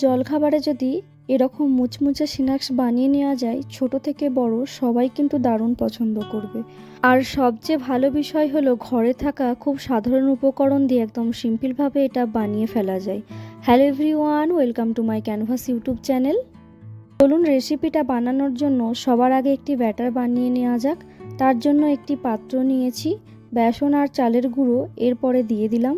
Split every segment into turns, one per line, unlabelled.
জলখাবারে যদি এরকম মুচমুচে স্ন্যাক্স বানিয়ে নেওয়া যায়, ছোট থেকে বড় সবাই কিন্তু দারুণ পছন্দ করবে। আর সবচেয়ে ভালো বিষয় হলো ঘরে থাকা খুব সাধারণ উপকরণ দিয়ে একদম সিম্পলভাবে এটা বানিয়ে ফেলা যায়। Hello everyone, welcome to my canvas YouTube channel. চলুন রেসিপিটা বানানোর জন্য সবার আগে একটি ব্যাটার বানিয়ে নেওয়া যাক। তার জন্য একটি পাত্র নিয়েছি, বেসন আর চালের গুঁড়ো এরপরে দিয়ে দিলাম,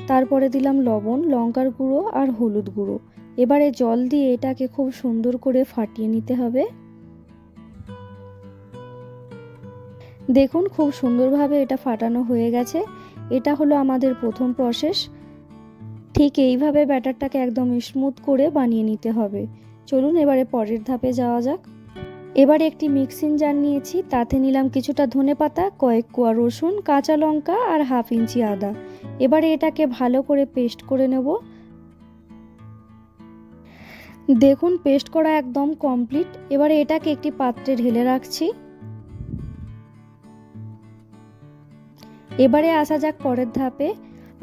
তারপরে দিলাম লবণ, লঙ্কার গুঁড়ো আর হলুদ গুঁড়ো। এবারে জল দিয়ে এটাকে খুব সুন্দর করে ফাটিয়ে নিতে হবে। দেখুন খুব সুন্দরভাবে এটা ফাটানো হয়ে গেছে। এটা হলো আমাদের প্রথম প্রসেস। ঠিক এইভাবে ব্যাটারটাকে একদম স্মুথ করে বানিয়ে নিতে হবে। চলুন এবারে পরের ধাপে যাওয়া যাক। এবারে একটি মিক্সিং জার নিয়েছি, তাতে নিলাম কিছুটা ধনেপাতা, কয়েক কোয়া রসুন, কাঁচা লঙ্কা আর হাফ ইঞ্চি আদা। এবারে এটাকে ভালো করে পেস্ট করে নেব। দেখুন পেস্ট করা একদম কমপ্লিট। এবারে এটাকে একটি পাত্রে ঢেলে রাখছি। এবারে আসা যাক পরের ধাপে।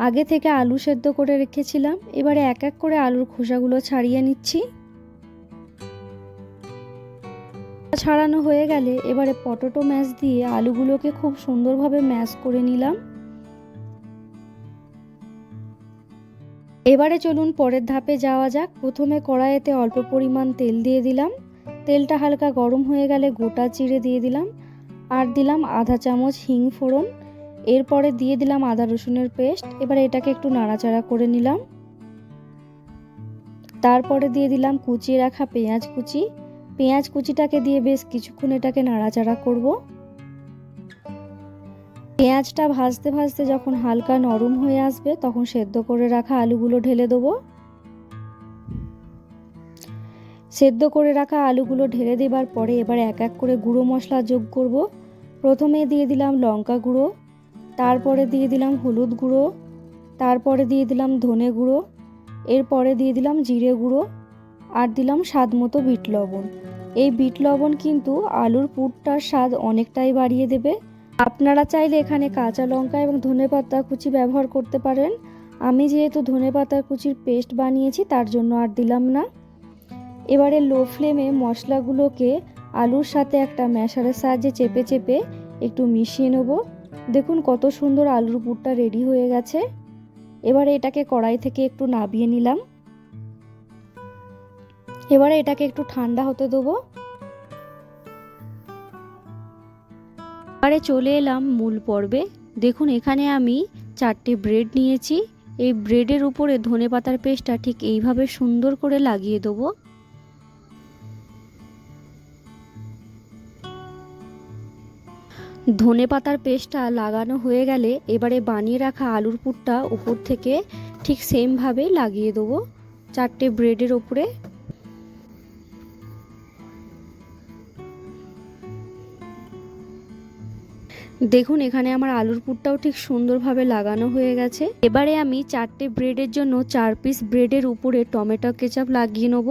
আগে থেকে আলু সেদ্ধ করে রেখেছিলাম, এবারে এক এক করে আলুর খোসাগুলো ছাড়িয়ে নিচ্ছি। ছাড়ানো হয়ে গেলে এবারে পটেটো ম্যাশ দিয়ে আলুগুলোকে খুব সুন্দরভাবে ম্যাশ করে নিলাম। এবারে চলুন পরের ধাপে যাওয়া যাক। প্রথমে কড়াইতে অল্প পরিমাণ তেল দিয়ে দিলাম। তেলটা হালকা গরম হয়ে গেলে গোটা জিরে দিয়ে দিলাম, আর দিলাম আধা চামচ হিং ফোড়ন। এরপরে দিয়ে দিলাম আদা রসুনের পেস্ট। এবারে এটাকে একটু নাড়াচাড়া করে নিলাম। তারপরে দিয়ে দিলাম কুচিয়ে রাখা পেঁয়াজ কুচি। পেঁয়াজ কুচিটাকে দিয়ে বেশ কিছুক্ষণ এটাকে নাড়াচাড়া করব। পেঁয়াজটা ভাজতে ভাজতে যখন হালকা নরম হয়ে আসবে, তখন সেদ্ধ করে রাখা আলুগুলো ঢেলে দেবো। সেদ্ধ করে রাখা আলুগুলো ঢেলে দেবার পরে এবার এক এক করে গুঁড়ো মশলা যোগ করব। প্রথমে দিয়ে দিলাম লঙ্কা গুঁড়ো, তারপরে দিয়ে দিলাম হলুদ গুঁড়ো, তারপরে দিয়ে দিলাম ধনে গুঁড়ো, এরপরে দিয়ে দিলাম জিরে গুঁড়ো, আর দিলাম স্বাদ মতো বিট লবণ। এই বিট লবণ কিন্তু আলুর পুরটার স্বাদ অনেকটাই বাড়িয়ে দেবে। আপনারা চাইলে এখানে কাঁচা লঙ্কা এবং ধনেপাতা কুচি ব্যবহার করতে পারেন। আমি যেহেতু ধনেপাতা কুচির পেস্ট বানিয়েছি, তার জন্য আর দিলাম না। এবারে লো ফ্লেমে মশলাগুলোকে আলুর সাথে একটা ম্যাশারের সাহায্যে চেপে চেপে একটু মিশিয়ে নেব। দেখুন কত সুন্দর আলুর পুরটা রেডি হয়ে গেছে। এবারে এটাকে কড়াই থেকে একটু নামিয়ে নিলাম। এবারে এটাকে একটু ঠান্ডা হতে দেবো। এবারে চলে এলাম মূল পর্বে। দেখুন এখানে আমি 4টে ব্রেড নিয়েছি। এই ব্রেডের উপরে ধনেপাতার পেস্টটা ঠিক এইভাবে সুন্দর করে লাগিয়ে দেবো। ধনেপাতার পেস্টটা লাগানো হয়ে গেলে এবারে বানিয়ে রাখা আলুর পুরটা উপর থেকে ঠিক সেমভাবে লাগিয়ে দেবো 4টে ব্রেডের উপরে। দেখুন এখানে আমার আলুর পুরটাও ঠিক সুন্দরভাবে লাগানো হয়ে গেছে। এবারে আমি 4টে ব্রেডের জন্য 4 পিস ব্রেডের উপরে টমেটো কেচাপ লাগিয়ে নেব।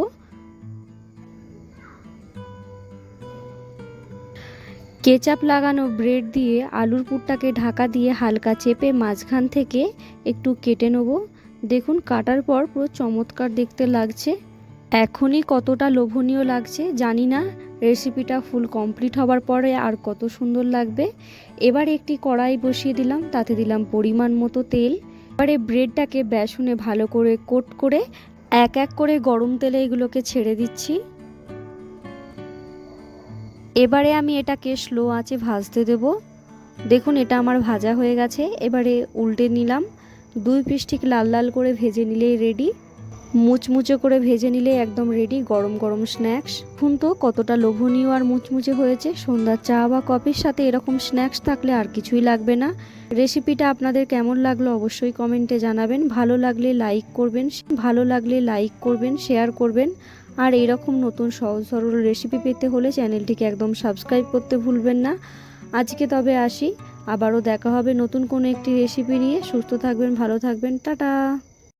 কেচাপ লাগানো ব্রেড দিয়ে আলুর পুরটাকে ঢাকা দিয়ে হালকা চেপে মাঝখান থেকে একটু কেটে নেব। দেখুন কাটার পর পুরো চমৎকার দেখতে লাগছে। এখনই কতটা লোভনীয় লাগছে জানি না, রেসিপিটা ফুল কমপ্লিট হবার পরে আর কত সুন্দর লাগবে। এবার একটি কড়াই বসিয়ে দিলাম, তাতে দিলাম পরিমাণ মতো তেল। এবারে ব্রেডটাকে বেসনে ভালো করে কোট করে এক এক করে গরম তেলে এগুলোকে ছেড়ে দিচ্ছি। এবারে আমি এটাকে স্লো আঁচে ভাজতে দেব। দেখুন এটা আমার ভাজা হয়ে গেছে। এবারে উল্টে নিলাম। 2 পিস ঠিক লাল লাল করে ভেজে নিলেই রেডি। মুচমুচে করে ভেজে নিলে একদম রেডি গরম গরম স্ন্যাক্স। এখন তো কতটা লোভনীয় আর মুচমুচে হয়েছে। সন্ধ্যার চা বা কফির সাথে এরকম স্ন্যাক্স থাকলে আর কিছুই লাগবে না। রেসিপিটা আপনাদের কেমন লাগলো অবশ্যই কমেন্টে জানাবেন। ভালো লাগলে লাইক করবেন, শেয়ার করবেন। আর এইরকম নতুন সহজ সরল রেসিপি পেতে হলে চ্যানেলটিকে একদম সাবস্ক্রাইব করতে ভুলবেন না। আজকে তবে আসি, আবারও দেখা হবে নতুন কোনো একটি রেসিপি নিয়ে। সুস্থ থাকবেন, ভালো থাকবেন, টাটা।